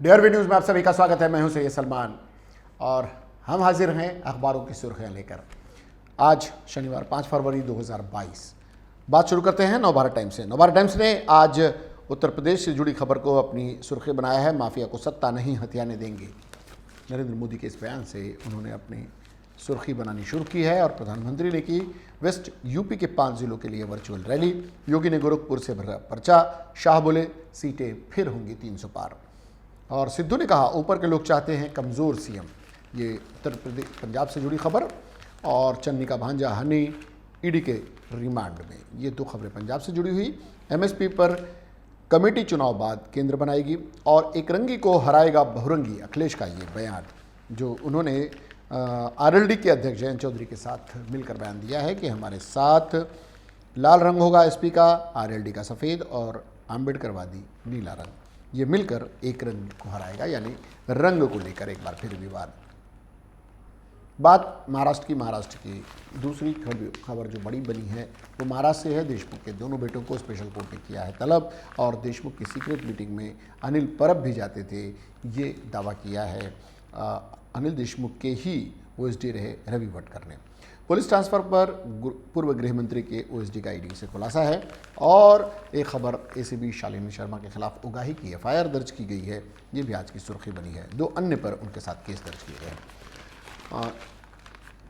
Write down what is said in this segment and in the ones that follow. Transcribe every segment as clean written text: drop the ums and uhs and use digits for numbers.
DRB news में आप सभी का स्वागत है। मैं हूं सैयद सलमान और हम हाजिर हैं अखबारों की सुर्खियां लेकर। आज शनिवार 5 फरवरी 2022। बात शुरू करते हैं नवभारत टाइम्स से। नवभारत टाइम्स ने आज उत्तर प्रदेश से जुड़ी खबर को अपनी सुर्खी बनाया है। माफिया को सत्ता नहीं हथियाने देंगे। नरेंद्र मोदी के इस बयान से उन्होंने अपनी सुर्खी बनानी शुरू की है और प्रधानमंत्री ने की वेस्ट यूपी के 5 जिलों के लिए वर्चुअल रैली। योगी ने गोरखपुर से भरा पर्चा। शाह बोले सीटें फिर होंगी 300 पार। और सिद्धू ने कहा ऊपर के लोग चाहते हैं कमज़ोर सीएम। ये उत्तर प्रदेश पंजाब से जुड़ी खबर। और चन्नी का भांजा हनी ईडी के रिमांड में, ये दो खबरें पंजाब से जुड़ी हुई। एमएसपी पर कमेटी चुनाव बाद केंद्र बनाएगी और एक रंगी को हराएगा बहुरंगी, अखिलेश का ये बयान जो उन्होंने आरएलडी के अध्यक्ष जयंत चौधरी के साथ मिलकर बयान दिया है कि हमारे साथ लाल रंग होगा एसपी का, आरएलडी का सफ़ेद और आम्बेडकरवादी नीला रंग, ये मिलकर एक रंग को हराएगा। यानी रंग को लेकर एक बार फिर विवाद। बात महाराष्ट्र की दूसरी खबर जो बड़ी बनी है वो महाराष्ट्र से है। देशमुख के दोनों बेटों को स्पेशल कोर्ट ने किया है तलब और देशमुख की सीक्रेट मीटिंग में अनिल परब भी जाते थे, ये दावा किया है। अनिल देशमुख के ही ओएसडी रहे रवि वटकर ने। पुलिस ट्रांसफर पर पूर्व गृह मंत्री के ओएसडी का ईडी से खुलासा है। और एक खबर एसीबी शालिनी शर्मा के खिलाफ उगाही की एफआईआर दर्ज की गई है, ये भी आज की सुर्खी बनी है। 2 अन्य पर उनके साथ केस दर्ज किए गए हैं।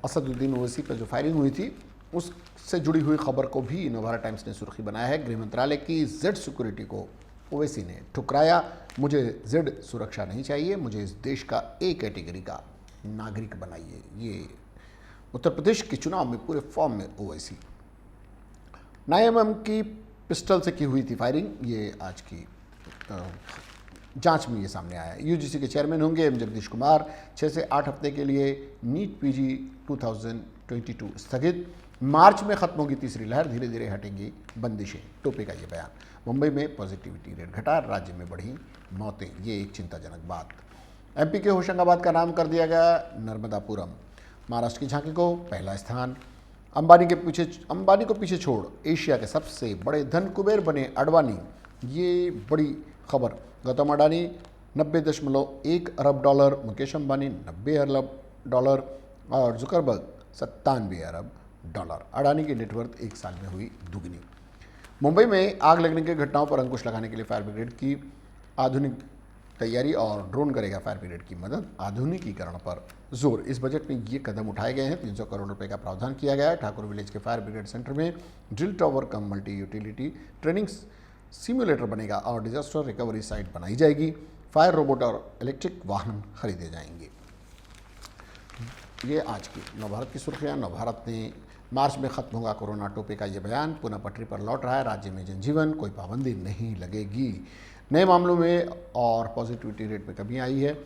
असदुद्दीन ओवैसी पर जो फायरिंग हुई थी उससे जुड़ी हुई खबर को भी नवभारत टाइम्स ने सुर्खी बनाया है। गृह मंत्रालय की जेड सिक्योरिटी को ओवैसी ने ठुकराया। मुझे जेड सुरक्षा नहीं चाहिए, मुझे इस देश का ए कैटेगरी का नागरिक बनाइए। ये उत्तर प्रदेश के चुनाव में पूरे फॉर्म में ओवैसी। 9mm की पिस्टल से की हुई थी फायरिंग, ये आज की जांच में ये सामने आया। यूजीसी के चेयरमैन होंगे एम जगदीश कुमार। 6 से 8 हफ्ते के लिए नीट पीजी 2022 स्थगित। मार्च में खत्म होगी तीसरी लहर, धीरे धीरे हटेंगी बंदिशें, टोपे का ये बयान। मुंबई में पॉजिटिविटी रेट घटा, राज्य में बढ़ी मौतें, ये एक चिंताजनक बात। एमपी के होशंगाबाद का नाम कर दिया गया नर्मदापुरम। महाराष्ट्र की झांकी को पहला स्थान। अंबानी को पीछे छोड़ एशिया के सबसे बड़े धन कुबेर बने अडवाणी, ये बड़ी खबर। गौतम अडानी 90.1 अरब डॉलर, मुकेश अंबानी 90 अरब डॉलर और जुकरबर्ग 97 अरब डॉलर। अडानी की नेटवर्थ एक साल में हुई दुगनी। मुंबई में आग लगने की घटनाओं पर अंकुश लगाने के लिए फायर ब्रिगेड की आधुनिक तैयारी और ड्रोन करेगा फायर ब्रिगेड की मदद। आधुनिकीकरण पर जोर, इस बजट में ये कदम उठाए गए हैं। 300 करोड़ रुपए का प्रावधान किया गया है। ठाकुर विलेज के फायर ब्रिगेड सेंटर में ड्रिल टावर कम मल्टी यूटिलिटी ट्रेनिंग सिम्युलेटर बनेगा और डिजास्टर रिकवरी साइट बनाई जाएगी। फायर रोबोट और इलेक्ट्रिक वाहन खरीदे जाएंगे। ये आज की नवभारत की सुर्खियाँ। नवभारत ने मार्च में खत्म होगा कोरोना, टोपे का ये बयान। पुनः पटरी पर लौट रहा है राज्य में जनजीवन, कोई पाबंदी नहीं लगेगी। नए मामलों में और पॉजिटिविटी रेट में कमी आई है।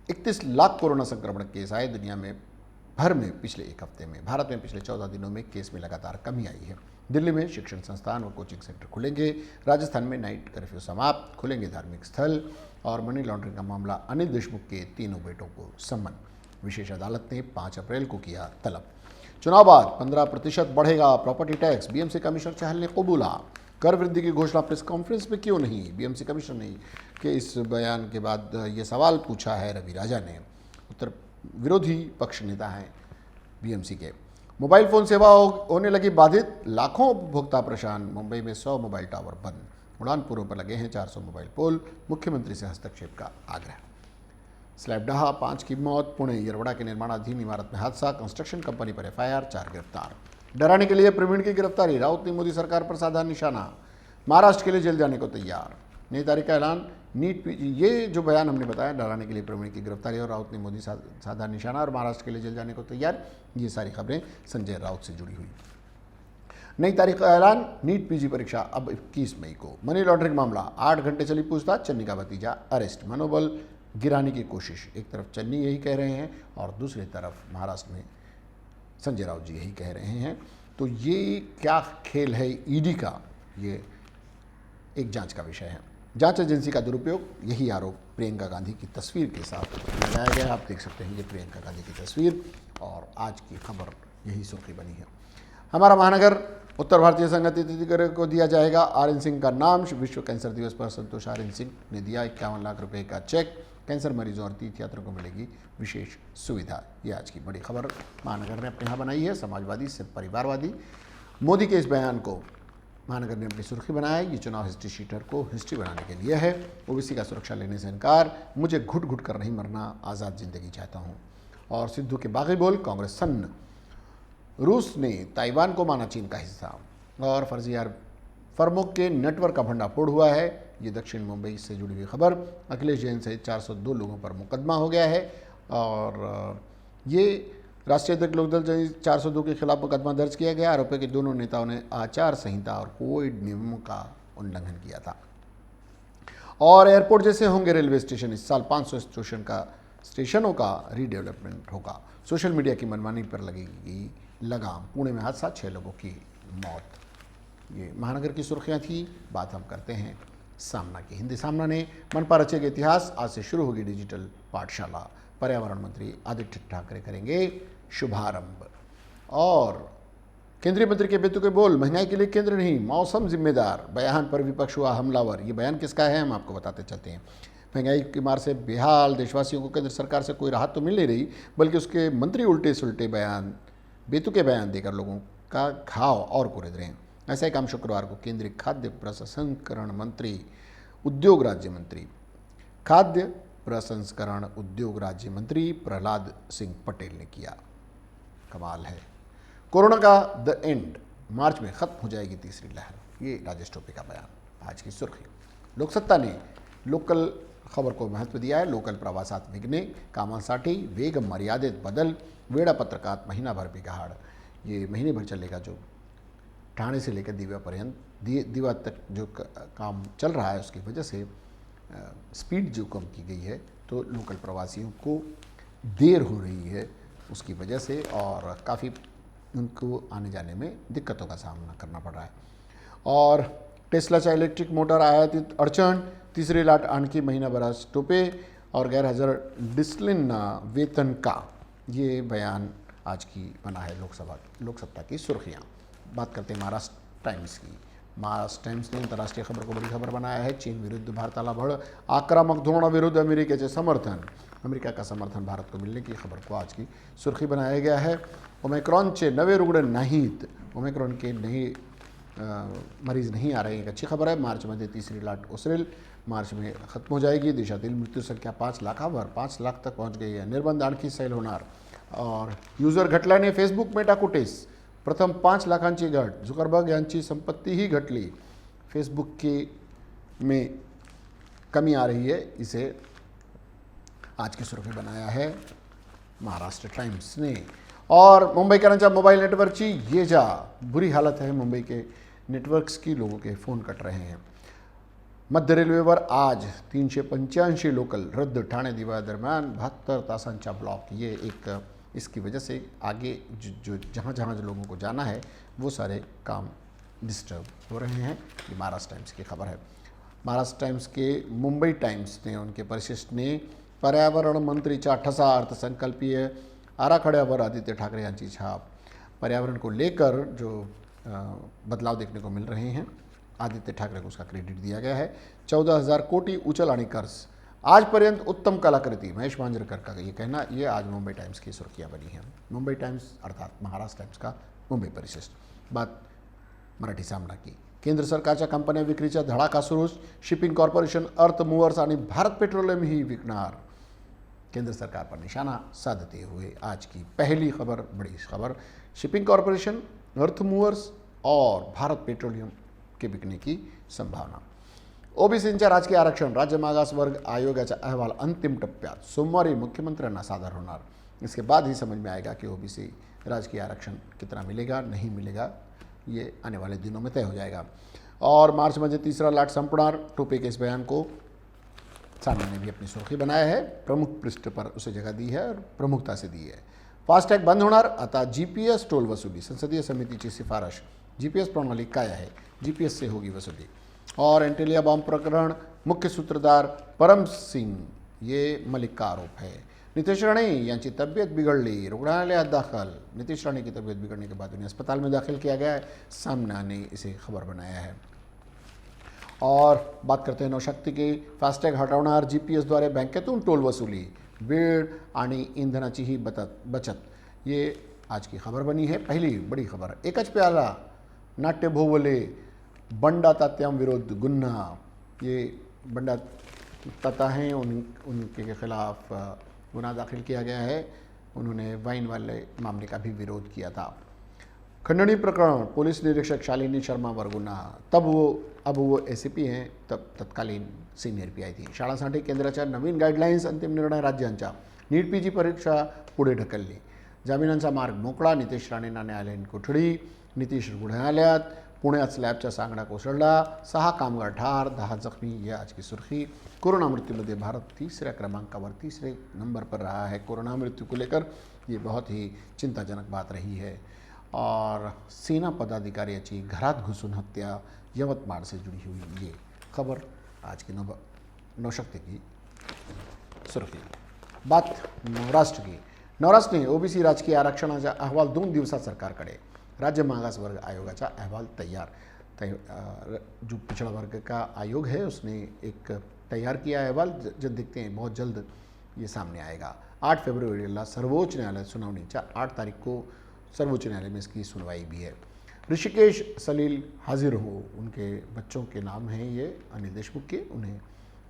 31 लाख कोरोना संक्रमण केस आए दुनिया में भर में पिछले एक हफ्ते में। भारत में पिछले 14 दिनों में केस में लगातार कमी आई है। दिल्ली में शिक्षण संस्थान और कोचिंग सेंटर खुलेंगे। राजस्थान में नाइट कर्फ्यू समाप्त, खुलेंगे धार्मिक स्थल। और मनी लॉन्ड्रिंग का मामला, अनिल देशमुख के तीनों बेटों को सम्मन। विशेष अदालत ने 5 अप्रैल को किया तलब। चुनाव बाद 15% बढ़ेगा प्रॉपर्टी टैक्स, बीएमसी कमिश्नर चहल ने कबूला। कर वृद्धि की घोषणा प्रेस कॉन्फ्रेंस में क्यों नहीं, बीएमसी कमिश्नर ने के इस बयान के बाद ये सवाल पूछा है रवि राजा ने। उत्तर विरोधी पक्ष नेता हैं बीएमसी के। मोबाइल फ़ोन सेवा होने लगी बाधित, लाखों उपभोक्ता परेशान। मुंबई में 100 मोबाइल टावर बंद। उड़ानपुरों पर लगे हैं 400 मोबाइल पोल। मुख्यमंत्री से हस्तक्षेप का आग्रह। स्लैब ढहा, 5 की मौत। पुणे यरवड़ा के निर्माणाधीन इमारत में हादसा, कंस्ट्रक्शन कंपनी पर एफआईआर, 4 गिरफ्तार। डराने के लिए प्रवीण की गिरफ्तारी, राउत ने मोदी सरकार पर साधा निशाना। महाराष्ट्र के लिए जेल जाने को तैयार, नई तारीख का ऐलान। नीट पीजी, ये जो बयान हमने बताया, डराने के लिए प्रवीण की गिरफ्तारी और राउत ने मोदी साधा निशाना और महाराष्ट्र के लिए जेल जाने को तैयार, ये सारी खबरें संजय राउत से जुड़ी हुई। नई तारीख का ऐलान, नीट पीजी परीक्षा अब 21 मई को। मनी लॉन्ड्रिंग मामला, 8 घंटे चली पूछताछ, चन्नी का भतीजा अरेस्ट। मनोबल गिराने की कोशिश, एक तरफ चन्नी यही कह रहे हैं और दूसरी तरफ महाराष्ट्र में संजय राउत जी यही कह रहे हैं। तो ये क्या खेल है ईडी का, ये एक जांच का विषय है। जांच एजेंसी का दुरुपयोग, यही आरोप प्रियंका गांधी की तस्वीर के साथ लगाया गया है। आप देख सकते हैं ये प्रियंका गांधी की तस्वीर और आज की खबर यही सुर्खी बनी है। हमारा महानगर उत्तर भारतीय संघ तीर्थयात्री को दिया जाएगा आर्यन सिंह का नाम। विश्व कैंसर दिवस पर संतोष आर्यन सिंह ने दिया 51 लाख रुपए का चेक। कैंसर मरीजों और तीर्थयात्रियों को मिलेगी विशेष सुविधा। ये आज की बड़ी खबर महानगर ने अपने यहाँ बनाई है। समाजवादी से परिवारवादी, मोदी के इस बयान को महानगर ने अपनी सुर्खी बनाया है। ये चुनाव हिस्ट्री शीटर को हिस्ट्री बनाने के लिए है। ओबीसी का सुरक्षा लेने से इनकार, मुझे घुट घुट कर नहीं मरना, आज़ाद जिंदगी चाहता हूँ। और सिद्धू के बागी बोल, कांग्रेस सन्न, रूस ने ताइवान को माना चीन का हिस्सा। और फर्जी फर्मों के नेटवर्क का भंडाफोड़ हुआ है। ये दक्षिण मुंबई से जुड़ी हुई खबर। अखिलेश जैन सहित 402 लोगों पर मुकदमा हो गया है। और ये राष्ट्रीय अध्यक्ष लोकदल 402 के खिलाफ मुकदमा दर्ज किया गया। आरोप है कि दोनों नेताओं ने आचार संहिता और कोविड नियमों का उल्लंघन किया था। और एयरपोर्ट जैसे होंगे रेलवे स्टेशन। इस साल 500 स्टेशनों का रीडेवलपमेंट होगा। सोशल मीडिया की मनमानी पर लगेगी लगाम। पुणे में हादसा, 6 लोगों की मौत। ये महानगर की सुर्खियां थी। बात हम करते हैं सामना की। हिंदी सामना ने मनपा रचेगा इतिहास। आज से शुरू होगी डिजिटल पाठशाला। पर्यावरण मंत्री आदित्य ठाकरे करेंगे शुभारंभ। और केंद्रीय मंत्री के बेतुके बोल, महंगाई के लिए केंद्र नहीं मौसम जिम्मेदार। बयान पर विपक्ष हुआ हमलावर। ये बयान किसका है हम आपको बताते चलते हैं। महंगाई की मार से बेहाल देशवासियों को केंद्र सरकार से कोई राहत तो मिल नहीं रही, बल्कि उसके मंत्री उल्टे सुलटे बयान, बेतुके बयान देकर लोगों का घाव और कुरेद रहे हैं। ऐसा ही काम शुक्रवार को केंद्रीय खाद्य प्रसंस्करण मंत्री उद्योग राज्य मंत्री खाद्य प्रसंस्करण उद्योग राज्य मंत्री प्रहलाद सिंह पटेल ने किया। कमाल है। कोरोना का द एंड, मार्च में खत्म हो जाएगी तीसरी लहर। ये राजेश टोपे का बयान आज की सुर्खी। लोकसत्ता ने लोकल खबर को महत्व दिया है। लोकल प्रवासात विघ्ने कामासाठी वेग मर्यादित बदल, वेळापत्रकात महीनाभर बिघाड़। ये महीने भर चलेगा जो ठाणे से लेकर दीवा पर्यंत दीवा तक जो काम चल रहा है, उसकी वजह से स्पीड जो कम की गई है, तो लोकल प्रवासियों को देर हो रही है उसकी वजह से, और काफ़ी उनको आने जाने में दिक्कतों का सामना करना पड़ रहा है। और टेस्लाच्या इलेक्ट्रिक मोटर आयातीत अडचण, तिसरी लाट आणखी महिनाभरास टोपे और गैरहजर डिसिप्लिन वेतन का। ये बयान आज की बना है लोकसत्ता की सुर्खियाँ। बात करते हैं महाराष्ट्र टाइम्स की। महाराष्ट्र टाइम्स ने अंतर्राष्ट्रीय खबर को बड़ी खबर बनाया है। चीन विरुद्ध भारताला भळ, आक्रमक धोरणाविरुद्ध अमेरिकेचे समर्थन। अमेरिका का समर्थन भारत को मिलने की खबर को आज की सुर्खी बनाया गया है। ओमिक्रॉनचे नवे रुग्ण नाहीत, ओमिक्रॉन के नए मरीज नहीं आ रहे हैं, एक अच्छी खबर है। मार्चमध्ये तिसरी लाट ओसरेल, मार्च में खत्म हो जाएगी। देशातील मृत्यूसंख्या 5 लाखावर 5 लाख तक पहुंच गई है। निर्बंध आणखी सैल होणार। और युजर घटल्याने फेसबुक मेटा कुटेस, प्रथम 5 लाखांची घट। झुकरबर्ग यांची संपत्तीही घटली। फेसबुक की में कमी आ रही है, इसे आज की सुर्खी बनाया है महाराष्ट्र टाइम्स ने। और मुंबईकरांच्या मोबाईल नेटवर्कची ये जा, बुरी हालत है मुंबई के नेटवर्क्स की, लोगों के फ़ोन कट रहे हैं। मध्य रेल्वेवर आज 385 लोकल रद्द। ठाणे दिवा दरम्यान 72 तासांचा ब्लॉक। ये एक इसकी वजह से आगे जो जहाँ जो लोगों को जाना है वो सारे काम डिस्टर्ब हो रहे हैं। ये महाराष्ट्र टाइम्स की खबर है। महाराष्ट्र टाइम्स के मुंबई टाइम्स ने उनके परिशिष्ट ने पर्यावरण मंत्रीचा ठसा, अर्थसंकल्पीय आराखड्यावर आदित्य ठाकरे यांची छाप। पर्यावरण को लेकर जो बदलाव देखने को मिल रहे हैं, आदित्य ठाकरे को उसका क्रेडिट दिया गया है। 14,000 कोटी उचल आणि कर्ज, आज पर्यंत उत्तम कलाकृति, महेश मांजरेकर का ये कहना। ये आज मुंबई टाइम्स की सुर्खियाँ बनी हैं। मुंबई टाइम्स अर्थात महाराष्ट्र टाइम्स का मुंबई परिशिष्ट। बात मराठी सामना की। केंद्र सरकारच्या कंपन्या विक्रीचा धडाका सुरूच। शिपिंग कॉर्पोरेशन, अर्थ मूव्हर्स आणि भारत पेट्रोलियम ही विकणार। केंद्र सरकार पर निशाना साधते हुए आज की पहली खबर, बड़ी खबर, शिपिंग कॉर्पोरेशन, अर्थ मूव्हर्स और भारत पेट्रोलियम के बिकने की संभावना। ओबीसींच्या राजकीय आरक्षण, राज्य मागास वर्ग आयोगाचा अहवाल अंतिम टप्प्यात। सोमवारी मुख्यमंत्र्यांना सादर होणार। इसके बाद ही समझ में आएगा कि ओबीसी राजकीय आरक्षण कितना मिलेगा, नहीं मिलेगा, ये आने वाले दिनों में तय हो जाएगा। और मार्च में तीसरा लाट संपणार। टोपे के इस बयान को सामने ने भी अपनी सुर्खी बनाया है। प्रमुख पृष्ठ पर उसे जगह दी है और प्रमुखता से दी है। फास्टॅग बंद होणार, आता जीपीएस टोल वसुली। संसदीय समितीची शिफारस। जीपीएस प्रणाली काय आहे, जीपीएस से होगी वसूली। और एंटेलिया बॉम्ब प्रकरण, मुख्य सूत्रधार परम सिंह, ये मलिक का आरोप है। नितेश राणे यांची तब्येत बिगड़ली, रुग्णालयात दाखल। नितेश राणे की तबीयत बिगड़ने के बाद उन्हें अस्पताल में दाखिल किया गया है, सामना ने इसे खबर बनाया है। और बात करते हैं नवशक्ती की। फास्टॅग हटवणार, GPS द्वारे बँकेतून टोल वसूली, वेळ आणि इंधनाची ही बचत, ये आज की खबर बनी है। पहली बड़ी खबर, एकच प्याला, नाट्य भोवले, बंडा तात्याम विरोध गुन्हा। ये बंडा ताता हैं, उनके खिलाफ गुनाह दाखिल किया गया है। उन्होंने वाइन वाले मामले का भी विरोध किया था। खंडणी प्रकरण, पुलिस निरीक्षक शालिनी शर्मा पर गुन्हा। अब वो ACP हैं, तब तत्कालीन सिनियर PI थी। शाळांसाठी केंद्राच्या नवीन गाईडलाईन्स, अंतिम निर्णय राज्यांचा। नीट PG परीक्षा पुढे ढकलली, जामिनांचा मार्ग मोकळा। नितेश राणेंना न्यायालयीन कोठडी, नितीश रुग्णालयात। पुण्यात स्लॅबचा सांगडा कोसळला, 6 कामगार ठार, 10 जख्मी। यह आज की सुर्खी। कोरोना मृत्यूमध्ये भारत तीसरे क्रमांकावर, तीसरे नंबर पर रहा है। कोरोना मृत्यु को लेकर ये बहुत ही चिंताजनक बात रही है। और सेना पदाधिकाऱ्याची घरात घुसून हत्या, यवतमाळ से जुड़ी हुई ये खबर आज की नवशक्ति की सुर्खी। बात नवराष्ट्र की। नवराष्ट्र ने OBC राजकीय आरक्षणाचा अहवाल 2 दिवसात सरकारकडे। राज्य मागास वर्ग आयोगाचा अहवाल तैयार। जो पिछड़ा वर्ग का आयोग है उसने एक तैयार किया अहवाल, जब देखते हैं बहुत जल्द ये सामने आएगा। 8 फरवरीला सर्वोच्च न्यायालय सुनावणीच्या 8 तारीख को सर्वोच्च न्यायालय में इसकी सुनवाई भी है। ऋषिकेश सलील हाजिर हो, उनके बच्चों के नाम हैं ये अनिल देशमुख के। उन्हें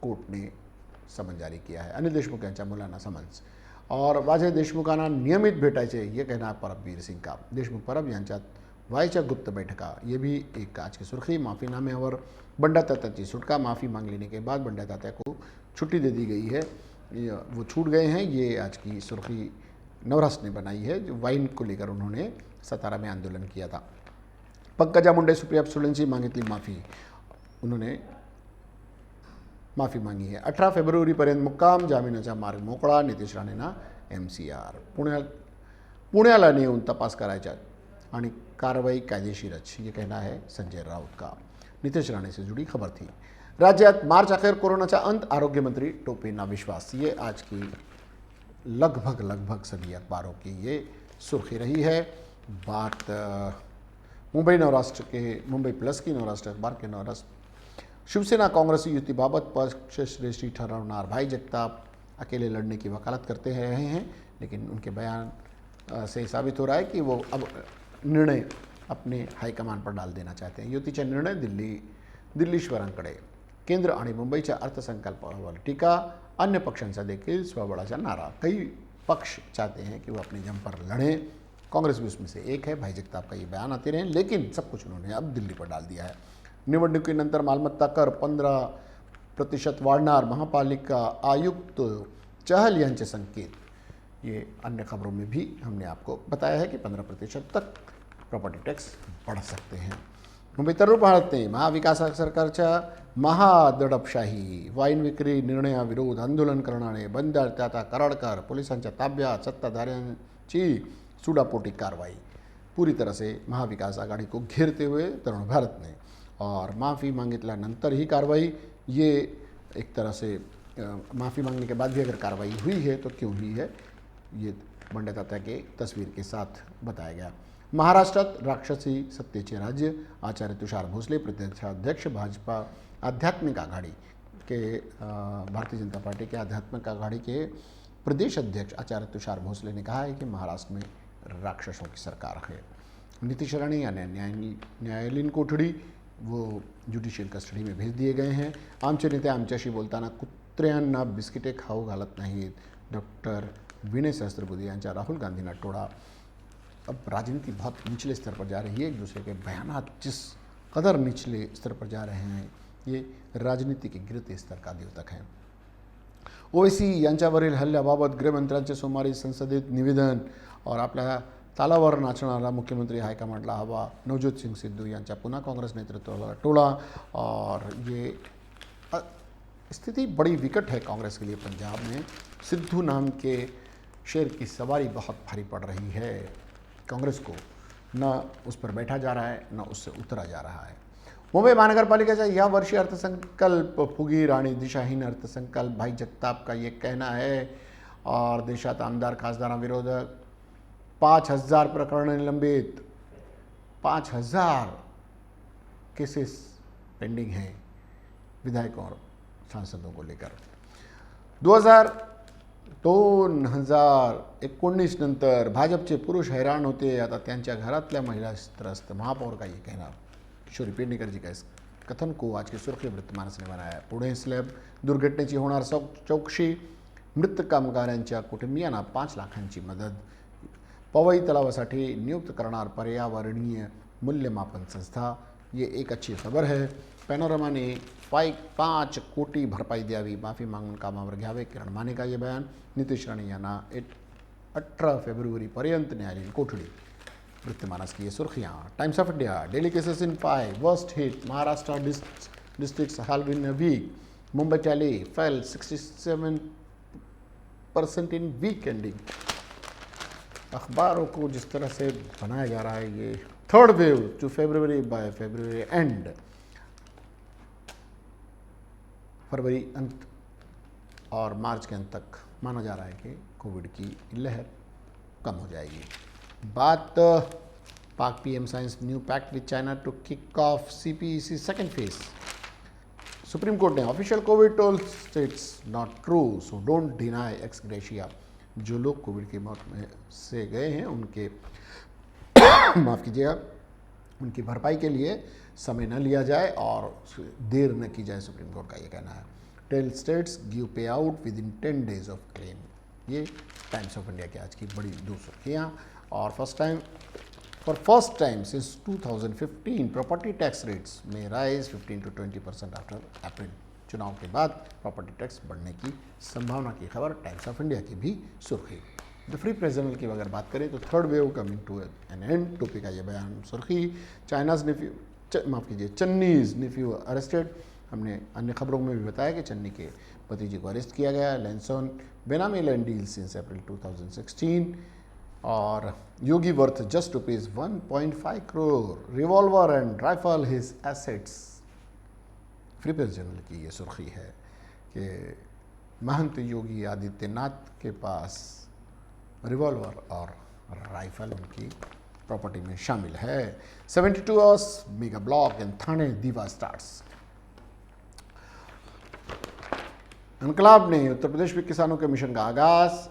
कोर्ट ने समन जारी किया है, अनिल देशमुख यांच्या मुलांना समन्स। और वाजे देशमुखांना नियमित भेटायचे, ये कहना है परमवीर सिंह का। देशमुख परब यांच्यात व्हायच्या गुप्त बैठका, ये भी एक आज की सुर्खी। माफीनाम्यावर बंडा तात्याची सुटका, माफ़ी मांग लेने के बाद बंडा तात्या को छुट्टी दे दी गई है, वो छूट गए हैं। ये आज की सुर्खी नवराष्ट्र ने बनाई है, जो वाइन को लेकर उन्होंने सातारा में आंदोलन किया था। पंकजा मुंडे सुप्रिया सुळेंची मागितली माफ़ी, उन्होंने माफ़ी मांगी है। 18 फेब्रुवारीपर्यंत मुक्काम, जामिनाचा मार्ग मोकळा। नितेश राणेंना MCR। पुण्याला नेऊन तपास करायचा आणि कार्रवाई कायदेशीरच, ये कहना है संजय राउत का। नितेश राणे से जुड़ी खबर थी। राज्यात मार्च अखेर कोरोनाचा अंत, आरोग्य मंत्री टोपेंना विश्वास। ये आज की लगभग सभी अखबारों की ये सुर्खी रही है। बात मुंबई प्लस की, नवराष्ट्र अखबार के नवराष्ट्र। शिवसेना कांग्रेस युतीबाबत पक्षश्रेष्ठी ठहरावणार, भाई जगताप अकेले लड़ने की वकालत करते रहे हैं, लेकिन उनके बयान से साबित हो रहा है कि वो अब निर्णय अपने हाईकमान पर डाल देना चाहते हैं। युतीचे निर्णय दिल्लीश्वरांकडे। केंद्र आणि मुंबईच्या अर्थसंकल्पावर टीका, अन्य पक्षांचा देखील स्वबळाचा नारा। कई पक्ष चाहते हैं कि वो अपने दम पर लड़ें, कांग्रेस भी उसमें से एक है। भाई जगताप का ये बयान आते रहे, लेकिन सब कुछ उन्होंने अब दिल्ली पर डाल दिया है। निवडणुकीनंतर मालमत्ता कर 15% वाढणार, महापालिका आयुक्त चहल यांचे संकेत। ये अन्य खबरों में भी हमने आपको बताया है कि 15% तक प्रॉपर्टी टैक्स बढ़ सकते हैं। मुंबई तरुण भारतने महाविकास सरकारच्या महादडपशाही, वाईन विक्री निर्णयाविरोध आंदोलन करणारे बंद आता कराडकर, पोलिसांच्या ताब्यात, सत्ताधाऱ्यांची सुडापोटी कार्रवाई। पूरी तरह से महाविकास आघाड़ी को घेरते हुए तरुण भारत ने, और माफ़ी मांगितल्यानंतर ही कार्रवाई, ये एक तरह से माफ़ी मांगने के बाद भी अगर कार्रवाई हुई है तो क्यों हुई है, ये बंडा तात्या के तस्वीर के साथ बताया गया। महाराष्ट्रात राक्षसी सत्तेचे राज्य, आचार्य तुषार भोसले प्रदेशाध्यक्ष, भाजपा आध्यात्मिक आघाड़ी के भारतीय जनता पार्टी के आध्यात्मिक आघाड़ी के प्रदेश अध्यक्ष आचार्य तुषार भोसले ने कहा है कि महाराष्ट्र में राक्षसों की सरकार है। नितीश राणे यानी न्यायालयीन कोठडी, वो ज्युडिशियल कस्टडी में भेज दिए गए हैं। आमचे नेते आमच्याशी बोलताना कुत्र्यांना बिस्किटे खाऊ घालत नाहीत। डॉक्टर विनय सहस्त्रबुद्धे यांच्या राहुल गांधीना टोड़ा। अब राजनीति बहुत निचले स्तर पर जा रही है, एक दूसरे के बयानात जिस कदर निचले स्तर पर जा रहे हैं, ये राजनीति के गिरते स्तर का द्योतक है। ओवैसी यांच्यावरील हल्ल्याबाबत गृहमंत्र्यांचे सोमवारी संसदेत निवेदन, और आपल्या तालावर नाचणारा मुख्यमंत्री हायकमांडला हवा। नवज्योत सिंग सिद्धू यांच्या पुन्हा काँग्रेस नेतृत्वाला टोला, और ये स्थिति बड़ी विकट है कांग्रेस के लिए। पंजाब में सिद्धू नाम के शेर की सवारी बहुत भारी पड़ रही है कांग्रेस को, न उस पर बैठा जा रहा है, न उससे उतरा जा रहा है। मुंबई महानगरपालिकेचा या वर्षी अर्थसंकल्प फुगीर आणि दिशाहीन अर्थसंकल्प, भाई जगताप का ये कहना है। और देशात आमदार खासदारांविरोधात 5,000 प्रकरणं निलंबित, 5,000 केसेस पेंडिंग हैं विधायकों और सांसदों को लेकर। 2019 नंतर भाजपचे पुरुष हैराण होते, आता त्यांच्या घरातल्या महिला त्रस्त। महापौर का ये कहना। किशोरी पेडणेकर जी का इस कथन को आज की सुर्खी वृत्तमानस ने बनाया। पुणे स्लॅब दुर्घटनेची होणार चौकशी, मृत कामगारांच्या कुटुंबियांना 5 लाखांची मदत, पवई तलावासाठी नियुक्त करणार पर्यावरणीय मूल्यमापन संस्था। ये एक अच्छी खबर है। पॅनोरमा ने 5 कोटी भरपाई द्यावी, माफी मागून कामावर घ्यावे, किरण माने का ये बयान। नितेश राणे यांना 18 फेब्रुवारीपर्यंत न्यायालयीन कोठडी। वृत्तमानस की ये सुर्खियाँ। Times of India, daily cases in 5 worst hit Maharashtra districts halved in a week, Mumbai tally fell 67% in week ending. अखबारों को जिस तरह से बनाया जा रहा है, ये third wave to February by February end, फरवरी अंत और मार्च के अंत तक माना जा रहा है कि कोविड की लहर कम हो जाएगी। बात Pak PM signs new pact with China to kick off CPEC second phase. Supreme Court ने official Covid toll states not true so don't deny ex gratia. जो लोग कोविड की मौत में से गए हैं उनके माफ़ कीजिएगा, उनकी भरपाई के लिए समय न लिया जाए और देर न की जाए, सुप्रीम कोर्ट का ये कहना है। टेल स्टेट्स गिव पे out with in 10 days of claim. ये टाइम्स ऑफ इंडिया की आज की बड़ी 2 सुर्खियाँ। और for first time since 2015 property tax rates में राइज 15 to 20% आफ्टर अप्रैल। चुनाव के बाद प्रॉपर्टी टैक्स बढ़ने की संभावना की खबर टाइम्स ऑफ इंडिया की भी सुर्खी। द फ्री प्रेस जर्नल की अगर बात करें तो third wave coming to an end, टोपी का ये बयान सुर्खी। चाइनाज नेफ्यू माफ़ कीजिए चन्नीज नेफ्यू अरेस्टेड। हमने अन्य खबरों में भी बताया कि चन्नी के भतीजे को अरेस्ट किया गया। लैंसॉन बेनामी लैंड डील सिंस अप्रैल 2016। और Yogi worth just ₹1.5 crore, revolver and rifle his assets. Free Press Journal की ये सुर्खी है कि महंत योगी आदित्यनाथ के पास रिवॉल्वर और राइफल उनकी प्रॉपर्टी में शामिल है। 72 hours mega block in Thane Diva starts. इनकलाब ने उत्तर प्रदेश में किसानों के मिशन का आगाज।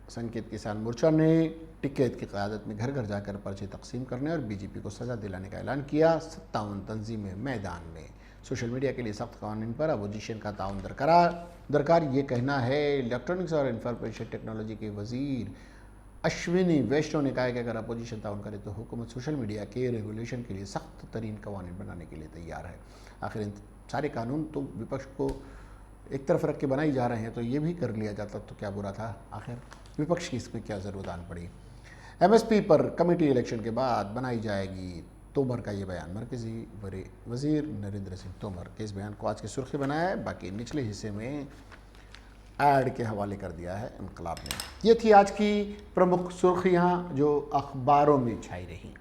संकेत किसान मोर्चा ने टिकैत की क़यादत में घर घर जाकर पर्चे तकसीम करने और बीजेपी को सजा दिलाने का ऐलान किया। 57 तंजीमें मैदान में। सोशल मीडिया के लिए सख्त कानून पर अपोजिशन का ताउन दरकार ये कहना है इलेक्ट्रॉनिक्स और इंफॉर्मेशन टेक्नोलॉजी के वजीर अश्विनी वैष्णव ने कहा है कि अगर अपोजिशन ताउन करे तो हुकूमत सोशल मीडिया के रेगुलेशन के लिए सख्त तरीन कवानीन बनाने के लिए तैयार है। आखिर इन सारे कानून तो विपक्ष को एक तरफ रख के बनाई जा रहे हैं, तो ये भी कर लिया जाता तो क्या बुरा था। आखिर विपक्ष की इसमें क्या ज़रूरत आन पड़ी। MSP पर कमेटी इलेक्शन के बाद बनाई जाएगी, तोमर का ये बयान। मरकजी वजीर नरेंद्र सिंह तोमर के इस बयान को आज की सुर्खी बनाया है। बाकी निचले हिस्से में ऐड के हवाले कर दिया है इनकलाब ने। ये थी आज की प्रमुख सुर्खियाँ जो अखबारों में छाई रही।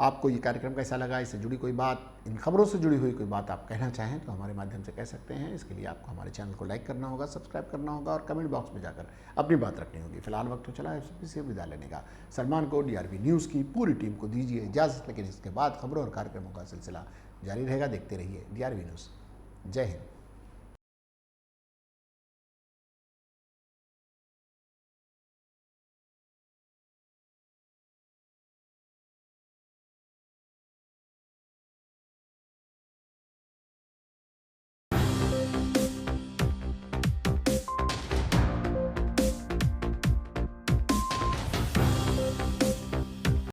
आपको ये कार्यक्रम कैसा लगा, इससे जुड़ी कोई बात, इन खबरों से जुड़ी हुई कोई बात आप कहना चाहें तो हमारे माध्यम से कह सकते हैं। इसके लिए आपको हमारे चैनल को लाइक करना होगा, सब्सक्राइब करना होगा और कमेंट बॉक्स में जाकर अपनी बात रखनी होगी। फिलहाल वक्त तो चला है इससे विदा लेने का। सलमान को, DRV न्यूज़ की पूरी टीम को दीजिए इजाज़त, लेकिन इसके बाद खबरों और कार्यक्रमों का सिलसिला जारी रहेगा। देखते रहिए DRV न्यूज़। जय हिंद।